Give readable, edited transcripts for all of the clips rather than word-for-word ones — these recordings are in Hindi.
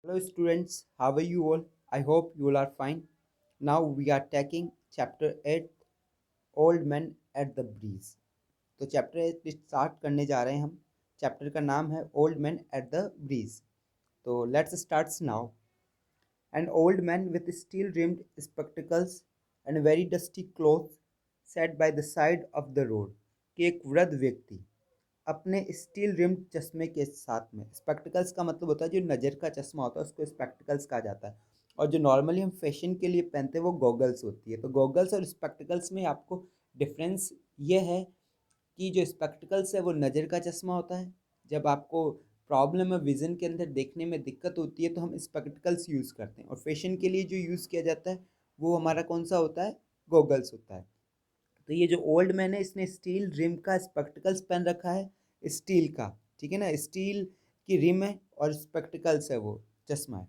Hello students, how are you all? I hope you all are fine. Now we are taking chapter 8 Old Men at the Breeze. तो चैप्टर 8 स्टार्ट करने जा रहे हैं हम. चैप्टर का नाम है old man at the breeze. तो let's start now. An old man with steel rimmed spectacles and very dusty clothes sat by the side of the road. कि एक वृद्ध व्यक्ति अपने स्टील रिम्ड चश्मे के साथ में, स्पेक्टिकल्स का मतलब होता है जो नज़र का चश्मा होता है उसको स्पेक्टिकल्स कहा जाता है, और जो नॉर्मली हम फैशन के लिए पहनते हैं वो गॉगल्स होती है. तो गॉगल्स और स्पेक्टिकल्स में आपको डिफरेंस ये है कि जो स्पेक्टिकल्स है वो नज़र का चश्मा होता है. जब आपको प्रॉब्लम है विज़न के अंदर देखने में दिक्कत होती है तो हम स्पेक्टिकल्स यूज़ करते हैं, और फैशन के लिए जो यूज़ किया जाता है वो हमारा कौन सा होता है, गॉगल्स होता है. तो ये जो ओल्ड मैन है इसने स्टील रिम का स्पेक्टिकल्स पहन रखा है, स्टील का, ठीक है ना, स्टील की रिम है और स्पेक्टिकल्स है, वो चश्मा है.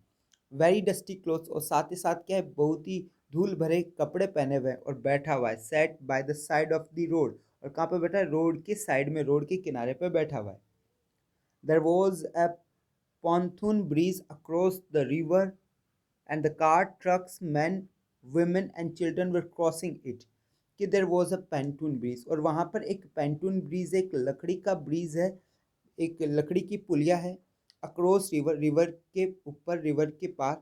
वेरी डस्टी क्लोथ्स, और साथ ही साथ क्या है, बहुत ही धूल भरे कपड़े पहने हुए हैं और बैठा हुआ है. Set by the side of the road, और कहाँ पे बैठा है, रोड के साइड में, रोड के किनारे पे बैठा हुआ है. There was a pontoon breeze across the river and the cart trucks men women and children were crossing it. कि there was a pontoon bridge, और वहाँ पर एक पेंटून ब्रिज, एक लकड़ी का ब्रिज है, एक लकड़ी की पुलिया है अक्रॉस रिवर, रिवर के ऊपर, रिवर के पार.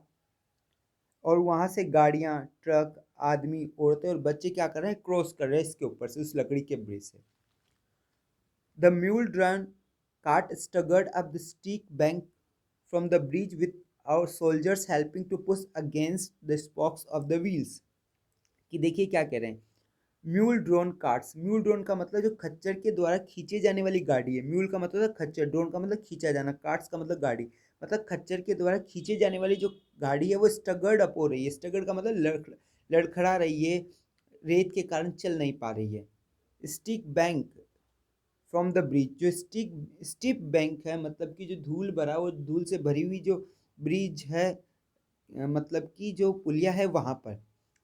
और वहाँ से गाड़ियाँ, ट्रक, आदमी, औरतें और बच्चे क्या कर रहे हैं, क्रॉस कर रहे हैं इसके ऊपर से, उस लकड़ी के ब्रिज से. The mule drawn cart staggered up the steep bank from the bridge with our soldiers helping to push against the spokes of the wheels. कि देखिए क्या कह रहे हैं, mule drone carts. Mule drone का मतलब जो खच्चर के द्वारा खींचे जाने वाली गाड़ी है. म्यूल का मतलब है खच्चर, ड्रोन का मतलब खींचा जाना, कार्ट्स का मतलब गाड़ी, मतलब खच्चर के द्वारा खींचे जाने वाली जो गाड़ी है वो स्टगर्ड अप हो रही है. स्टगर्ड का मतलब लड़खड़ा रही है, रेत के कारण चल नहीं पा रही है. Stick bank from the bridge, जो स्टीप बैंक है, मतलब कि जो धूल भरा, वो धूल से भरी हुई जो ब्रिज है, मतलब कि जो पुलिया है वहाँ पर.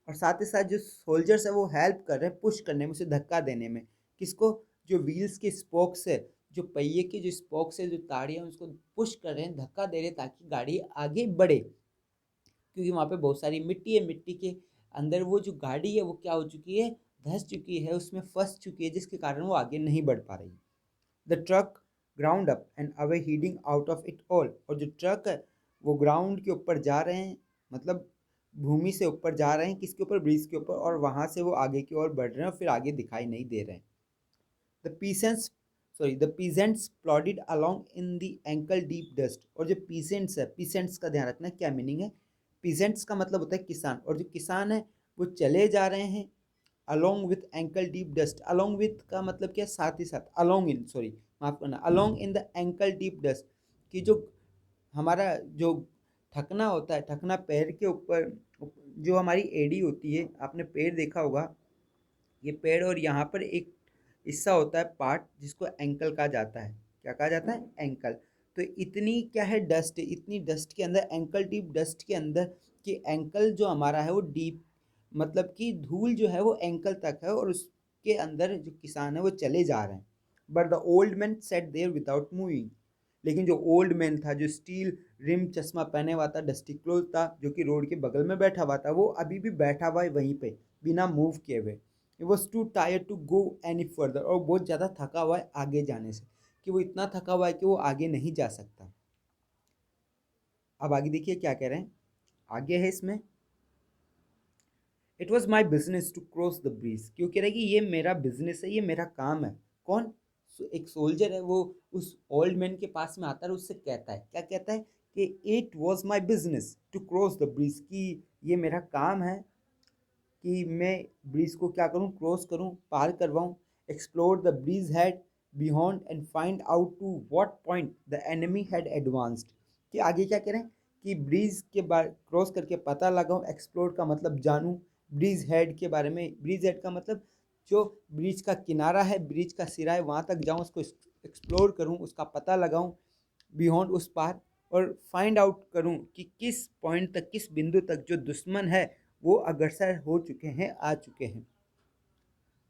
और साथ ही साथ जो सोल्जर्स है वो हेल्प कर रहे हैं पुश करने में, उसे धक्का देने में. किसको, जो व्हील्स के स्पोक्स है, जो पहिए के जो स्पोक्स है, जो ताड़ियाँ, उसको पुश कर रहे हैं, धक्का दे रहे हैं ताकि गाड़ी आगे बढ़े. क्योंकि वहाँ पे बहुत सारी मिट्टी है, मिट्टी के अंदर वो जो गाड़ी है वो क्या हो चुकी है, धंस चुकी है, उसमें फंस चुकी है, जिसके कारण वो आगे नहीं बढ़ पा रही. The truck ground up and away heading out of it all, और जो ट्रक है वो ग्राउंड के ऊपर जा रहे हैं, मतलब भूमि से ऊपर जा रहे हैं, किसके ऊपर, ब्रिज के ऊपर, और वहाँ से वो आगे की ओर बढ़ रहे हैं और फिर आगे दिखाई नहीं दे रहे हैं. The peasants the peasants plodded along in the ankle deep dust, और जो पीसेंट्स है, पीसेंट्स का ध्यान रखना क्या मीनिंग है. पीसेंट्स का मतलब होता है किसान, और जो किसान है वो चले जा रहे हैं along with ankle deep dust. Along with का मतलब क्या, साथ ही साथ, अलोंग इन, सॉरी माफ करना, along in the ankle deep dust. कि जो हमारा जो ठकना होता है, ठकना पैर के ऊपर, जो हमारी एड़ी होती है, आपने पैर देखा होगा, ये पैर, और यहाँ पर एक हिस्सा होता है, पार्ट, जिसको एंकल कहा जाता है. क्या कहा जाता है, एंकल. तो इतनी क्या है, डस्ट, इतनी डस्ट के अंदर, एंकल डीप डस्ट के अंदर, कि एंकल जो हमारा है वो डीप, मतलब कि धूल जो है वो एंकल तक है, और उसके अंदर जो किसान है वो चले जा रहे हैं. But the old man sat there without moving. लेकिन जो ओल्ड मैन था, जो स्टील रिम चश्मा पहने हुआ था, डस्टी क्लोथ था, जो कि रोड के बगल में बैठा हुआ था, वो अभी भी बैठा हुआ है वहीं पे, बिना मूव किए हुए. He was too tired to go any further, और बहुत ज़्यादा थका हुआ है आगे जाने से, कि वो इतना थका हुआ है कि वो आगे नहीं जा सकता. अब आगे देखिए क्या कह रहे हैं, आगे है इसमें, it was my business to cross the bridge. क्यों कह रहे हैं कि ये मेरा बिजनेस है, ये मेरा काम है. कौन, एक सोल्जर है, वो उस ओल्ड मैन के पास में आता है, उससे कहता है, क्या कहता है, कि it was my business to cross the bridge, कि ये मेरा काम है कि मैं ब्रिज को क्या करूं, क्रॉस करूं, पार करवाऊं. Explore the bridge head beyond and find out to what point the enemy had advanced. कि आगे क्या करें, कि ब्रिज के बारे क्रॉस करके पता लगाऊं, एक्सप्लोर का मतलब जानूं, ब्रिज हेड के बारे में, ब्रिज हेड का मतलब जो ब्रिज का किनारा है, ब्रिज का सिरा है, वहाँ तक जाऊँ, उसको एक्सप्लोर करूँ, उसका पता लगाऊँ, बियॉन्ड, उस पार. और फाइंड आउट करूँ कि किस पॉइंट तक, किस बिंदु तक जो दुश्मन है वो अग्रसर हो चुके हैं, आ चुके हैं.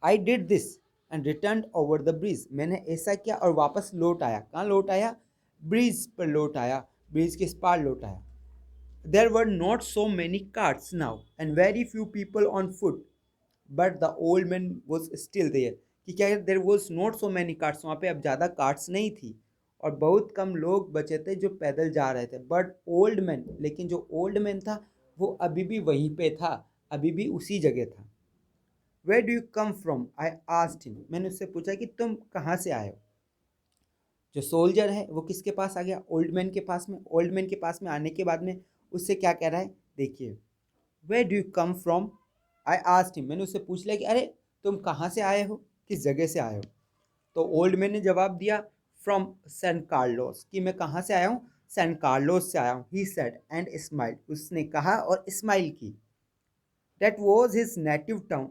I did this and return over the bridge. मैंने ऐसा किया और वापस लौट आया. कहाँ लौट आया, ब्रिज पर लौट आया, ब्रिज के इस पार लौट आया. There were not so many carts now and very few people on foot, but the old man was still there. कि क्या है, there was not so many carts, वहाँ पे अब ज़्यादा कार्ट्स नहीं थी और बहुत कम लोग बचे थे जो पैदल जा रहे थे, बट ओल्ड मैन, लेकिन जो ओल्ड मैन था वो अभी भी वहीं पे था, अभी भी उसी जगह था। Where do you come from, I asked him, मैंने उससे पूछा कि तुम कहाँ से आए हो। जो सोल्जर है वो किसके पास आ गया, ओल्ड मैन के पास में। ओल्ड मैन के पास में आने के बाद में उससे क्या कह रहा है, देखिए, where do you come from, I asked him, मैंने उससे पूछ लिया कि अरे तुम कहाँ से आए हो, किस जगह से आए हो। तो ओल्ड मैन ने जवाब दिया, फ्रॉम सैन कार्लोस, कि मैं कहाँ से आया हूँ, सैन कार्लोस से आया हूँ। ही सेड एंड स्माइल, उसने कहा और स्माइल की। That was his native town,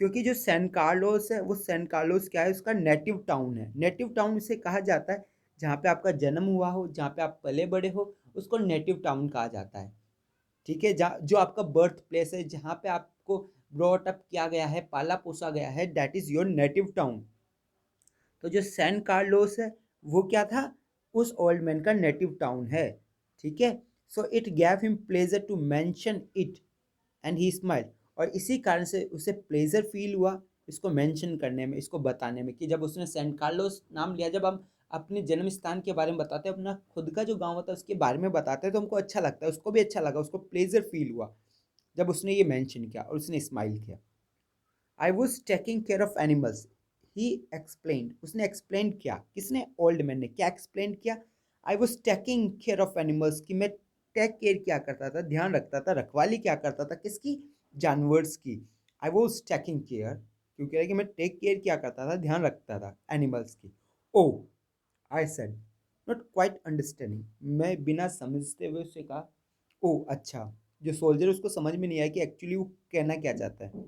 क्योंकि जो सैन कार्लोस है वो सैन कार्लोस क्या है, उसका नेटिव टाउन है। नेटिव टाउन उसे कहा जाता है जहाँ पे आपका जन्म हुआ हो, जहाँ पे आप पले बड़े हो, उसको नेटिव टाउन कहा जाता है। ठीक है, जहाँ जो आपका बर्थ प्लेस है, जहाँ पे आपको ब्रॉट अप किया गया है, पाला पोसा गया है, that is your native town. तो जो सैन कार्लोस है वो क्या था, उस ओल्ड मैन का नेटिव टाउन है। ठीक है, so it gave him pleasure to mention it and he smile, और इसी कारण से उसे प्लेजर फील हुआ इसको मेंशन करने में, इसको बताने में, कि जब उसने सैन कार्लोस नाम लिया, जब हम अपने जन्म स्थान के बारे में बताते हैं, अपना खुद का जो गांव होता है उसके बारे में बताते हैं, तो हमको अच्छा लगता है, उसको भी अच्छा लगा, उसको प्लेजर फील हुआ जब उसने ये मेंशन किया और उसने स्माइल किया। I was taking care of animals, he explained, उसने एक्सप्लेन किया, किसने, ओल्ड मैन ने क्या एक्सप्लेन किया, I was taking care of animals, कि मैं टेक केयर क्या करता था, ध्यान रखता था, रखवाली क्या करता था, किसकी, जानवर्स की। आई वॉज टेकिंग केयर, क्योंकि कि मैं टेक केयर क्या करता था, ध्यान रखता था एनिमल्स की। Oh, I said, not quite understanding, मैं बिना समझते हुए उससे कहा, ओ अच्छा। जो सोल्जर, उसको समझ में नहीं आया कि एक्चुअली वो कहना क्या चाहता है।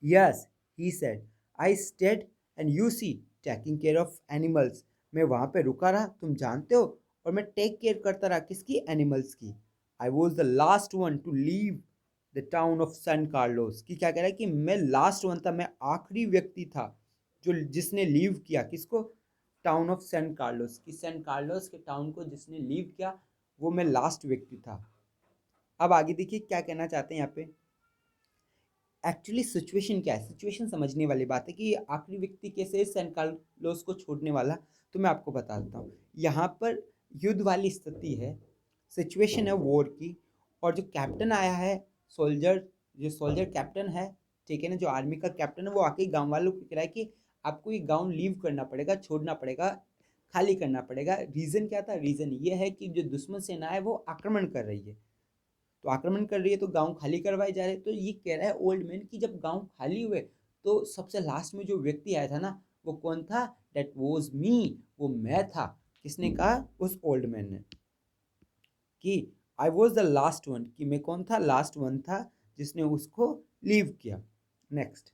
Yes, he said, I stayed and you see, taking care of animals, मैं वहाँ पे रुका रहा, तुम जानते हो, और मैं टेक केयर करता रहा, किसकी, एनिमल्स की। I was the last one to leave the town of San Carlos, कि क्या कह रहा है कि मैं लास्ट वन था, मैं आखिरी व्यक्ति था जो जिसने लीव किया, किसको, टाउन ऑफ सैन कार्लोस, कि सैन कार्लोस के टाउन को जिसने लीव किया वो मैं लास्ट व्यक्ति था। अब आगे देखिए क्या कहना चाहते हैं यहाँ पे। एक्चुअली सिचुएशन क्या है, सिचुएशन समझने वाली बात है कि आखिरी व्यक्ति कैसे सैन कार्लोस को छोड़ने वाला, तो मैं आपको बता देता हूँ। यहाँ पर युद्ध वाली स्थिति है, सिचुएशन है वॉर की, और जो कैप्टन आया है, सोल्जर, जो सोल्जर कैप्टन है, ठीक है ना, जो आर्मी का कैप्टन है, वो आके गांव वालों को कह रहा है कि आपको ये गांव लीव करना पड़ेगा, छोड़ना पड़ेगा, खाली करना पड़ेगा। रीज़न क्या था, रीज़न ये है कि जो दुश्मन सेना है वो आक्रमण कर रही है, तो आक्रमण कर रही है, तो गांव खाली करवाए जा रहे हैं। तो ये कह रहा है ओल्ड मैन कि जब गांव खाली हुए तो सबसे लास्ट में जो व्यक्ति आया था ना, वो कौन था, डेट वॉज मी, वो मैं था। किसने कहा, उस ओल्ड मैन ने, कि आई वॉज द लास्ट वन, कि मैं कौन था, लास्ट वन था जिसने उसको लीव किया। Next,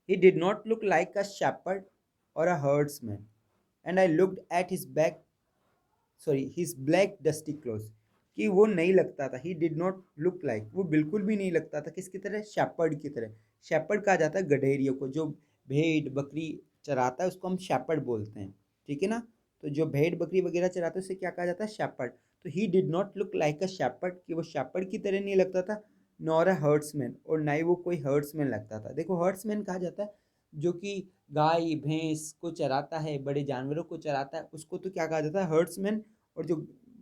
he did not look like a shepherd और a herdsman and I looked at his back, sorry his black dusty cloth, कि वो नहीं लगता था, he did not look like, वो बिल्कुल भी नहीं लगता था किसकी तरह, शेपर्ड की तरह। शेपर्ड कहा जाता है गडरियों को, जो भेड़ बकरी चराता है उसको हम शेपर्ड बोलते हैं। ठीक है ना, तो जो भेड़ बकरी वगैरह चराता है उसे क्या कहा जाता है, शेपर्ड। तो he did not look like a shepherd, कि वो शेपर्ड की तरह नहीं लगता था, नॉर अ हर्ट्समैन, और ना ही वो कोई हर्ट्समैन लगता था। देखो, हर्ट्समैन कहा जाता है जो कि गाय भैंस को चराता है, बड़े जानवरों को चराता है, उसको तो क्या कहा जाता है, हर्ट्समैन। और जो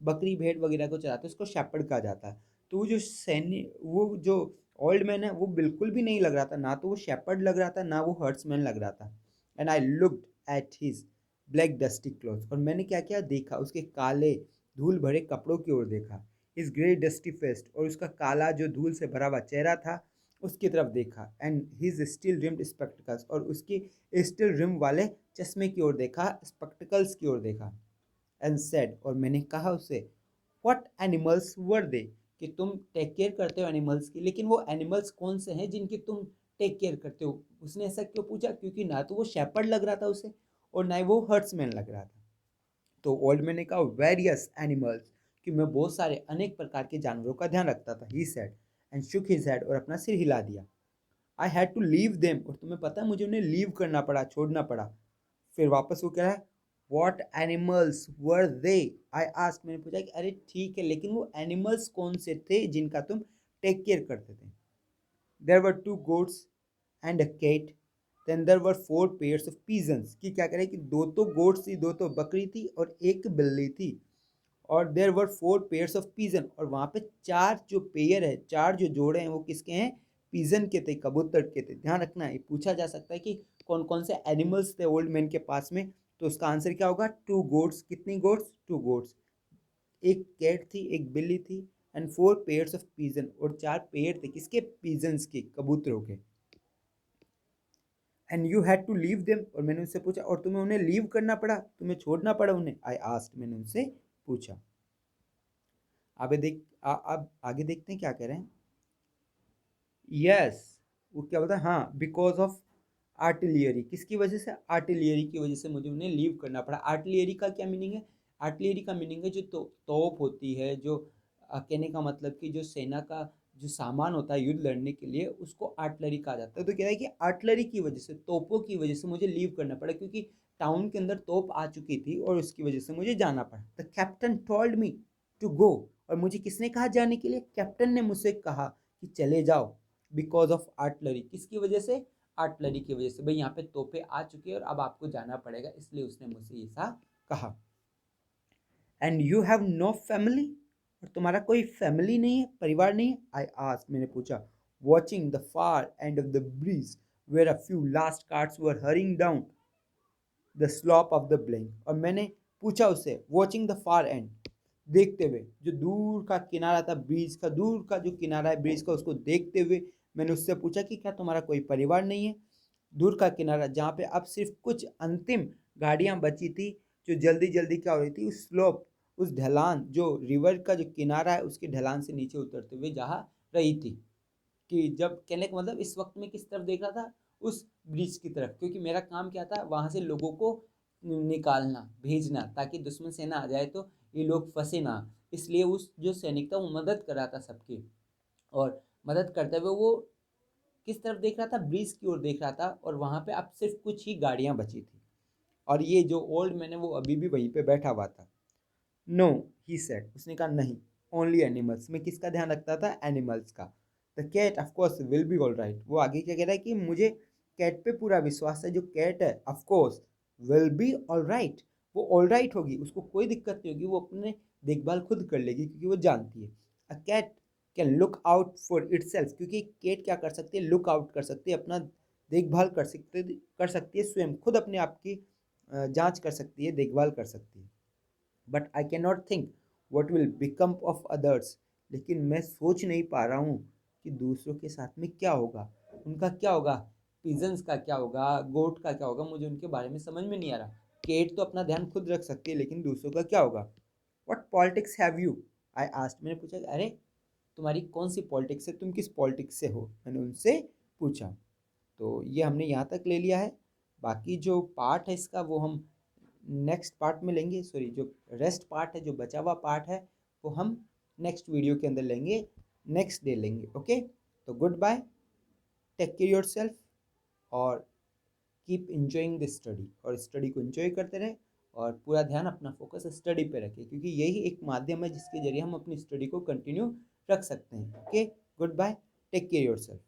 बकरी भेड़ वगैरह को चराते हैं उसको शेपर्ड कहा जाता है। तो वो जो सैन्य, वो जो ओल्ड मैन है वो बिल्कुल भी नहीं लग रहा था, ना तो वो शेपर्ड लग रहा था, ना वो हर्ट्समैन लग रहा था। And I looked at his black dusty cloth, और मैंने क्या क्या देखा, उसके काले धूल भरे कपड़ों की ओर देखा। इस ग्रे डस्टी फेस्ट, और उसका काला जो धूल से भरा हुआ चेहरा था उसकी तरफ देखा। And his steel rimmed spectacles, और उसकी स्टील रिम वाले चश्मे की ओर देखा, स्पेक्टिकल्स की ओर देखा। एंड सेड, और मैंने कहा उसे, व्हाट एनिमल्स वर दे, कि तुम टेक केयर करते हो एनिमल्स की, लेकिन वो एनिमल्स कौन से हैं जिनकी तुम टेक केयर करते हो। उसने ऐसा क्यों पूछा, क्योंकि ना तो वो शेपर्ड लग रहा था उसे, और ना ही वो हर्ट्समैन लग रहा था। तो ओल्ड मैन ने कहा, वेरियस एनिमल्स, कि मैं बहुत सारे अनेक प्रकार के जानवरों का ध्यान रखता था। He said and shook his head, और अपना सिर हिला दिया। I had to leave them, और तुम्हें पता है मुझे उन्हें लीव करना पड़ा, छोड़ना पड़ा। फिर वापस वो कह रहा है, what animals were they, I ask, मैंने पूछा कि अरे ठीक है लेकिन वो एनिमल्स कौन से थे जिनका तुम टेक केयर करते थे। There were 2 goats and a cat, then there were 4 pairs of pigeons, कि क्या करें कि 2 तो गोट्स थी, 2 तो बकरी थी और एक बिल्ली थी। और there were 4 pairs of pigeon, और वहाँ पे 4 जो पेयर है, 4 जो जोड़े हैं वो किसके हैं, पीजन के थे, कबूतर के थे। ध्यान रखना है, पूछा जा सकता है कि कौन कौन से एनिमल्स थे ओल्ड मैन के पास में, तो उसका आंसर क्या होगा, 2 गोट्स। कितनी गोट्स, 2 गोट्स। एक कैट थी, एक बिल्ली थी, एंड 4 पेयर्स ऑफ पीजन, और 4 पेयर थे किसके, पीजन्स के, कबूतरों के। And you had to leave them, और मैंने उनसे पूछा और तुम्हें उन्हें लीव करना पड़ा, तुम्हें छोड़ना पड़ा उन्हें, आई आस्क्ड, मैंने उनसे पूछा। अब आगे देखते हैं क्या कह रहे हैं। यस, वो क्या बोलता है, हाँ, बिकॉज ऑफ आर्टिलरी, किसकी वजह से, आर्टिलरी की वजह से मुझे उन्हें लीव करना पड़ा। आर्टिलरी का क्या मीनिंग है, आर्टिलरी का मीनिंग है जो तोप होती है, जो कहने का मतलब कि जो सेना का जो सामान होता है युद्ध लड़ने के लिए, उसको आर्टिलरी कहा जाता है। तो कह रहा है कि आर्टिलरी की वजह से, तोपों की वजह से मुझे लीव करना पड़ा, क्योंकि टाउन के अंदर तोप आ चुकी थी और उसकी वजह से मुझे जाना पड़ा। The captain told me to go, और मुझे किसने कहा जाने के लिए, कैप्टन ने मुझसे कहा कि चले जाओ। बिकॉज ऑफ आर्टिलरी, किसकी वजह से, आर्टिलरी की वजह से, भाई यहाँ पे तोपे आ चुकी है और अब आपको जाना पड़ेगा, इसलिए उसने मुझसे ऐसा कहा। And you have no family, और तुम्हारा कोई फैमिली नहीं है, परिवार नहीं है, आई आस्क्ड, मैंने पूछा। Watching the far end of the bridge where a few last carts were hurrying down the slope of the blank, और मैंने पूछा उससे, वॉचिंग द फार एंड, देखते हुए, जो दूर का किनारा था ब्रिज का, दूर का जो किनारा है ब्रिज का, उसको देखते हुए मैंने उससे पूछा कि क्या तुम्हारा कोई परिवार नहीं है। दूर का किनारा जहाँ पे अब सिर्फ कुछ अंतिम गाड़ियाँ बची थी, जो जल्दी जल्दी क्या हो रही थी, उस स्लोप, उस ढलान, जो रिवर का जो किनारा है उसके ढलान से नीचे उतरते हुए जहाँ रही थी। कि जब कहने का मतलब इस वक्त मैं किस तरफ देख रहा था, उस ब्रिज की तरफ, क्योंकि मेरा काम क्या था, वहां से लोगों को निकालना, भेजना, ताकि दुश्मन सेना आ जाए तो ये लोग फंसे ना। इसलिए उस जो सैनिक था वो मदद कर रहा था सबकी, और मदद करते हुए वो किस तरफ देख रहा था, ब्रिज की ओर देख रहा था, और वहां पे अब सिर्फ कुछ ही गाड़ियां बची थी, और ये जो ओल्ड मैन है वो अभी भी वहीं पे बैठा हुआ था। नो, ही सेड, उसने कहा नहीं, ओनली एनिमल्स, मैं किसका ध्यान रखता था, एनिमल्स का। The cat of course will be all right, वो आगे क्या कह रहा है कि मुझे कैट पे पूरा विश्वास है, जो कैट है of course will be all right, वो ऑल राइट होगी, उसको कोई दिक्कत नहीं होगी, वो अपने देखभाल खुद कर लेगी, क्योंकि वो जानती है। A cat can look out for itself, क्योंकि कैट क्या कर सकती है, लुक आउट कर सकती है, अपना देखभाल कर सकती है स्वयं, खुद अपने आप की जांच कर सकती है, देखभाल कर सकती है। But I can not think what will become of others, लेकिन मैं सोच नहीं पा रहा हूँ कि दूसरों के साथ में क्या होगा, उनका क्या होगा, पिजन्स का क्या होगा, गोट का क्या होगा, मुझे उनके बारे में समझ में नहीं आ रहा। केट तो अपना ध्यान खुद रख सकती है, लेकिन दूसरों का क्या होगा। What politics have you, I asked, मैंने पूछा अरे तुम्हारी कौन सी पॉलिटिक्स है, तुम किस पॉलिटिक्स से हो, मैंने उनसे पूछा। तो ये हमने यहाँ तक ले लिया है। बाकी जो पार्ट है इसका वो हम नेक्स्ट पार्ट में लेंगे, सॉरी, जो रेस्ट पार्ट है, जो बचा हुआ पार्ट है, वो हम नेक्स्ट वीडियो के अंदर लेंगे, नेक्स्ट डे लेंगे। ओके, तो goodbye, take care yourself, और कीप इंजॉइंग द स्टडी, और स्टडी को इंजॉय करते रहें, और पूरा ध्यान अपना फोकस स्टडी पे रखें, क्योंकि यही एक माध्यम है जिसके जरिए हम अपनी स्टडी को कंटिन्यू रख सकते हैं। Okay, goodbye, take care your self.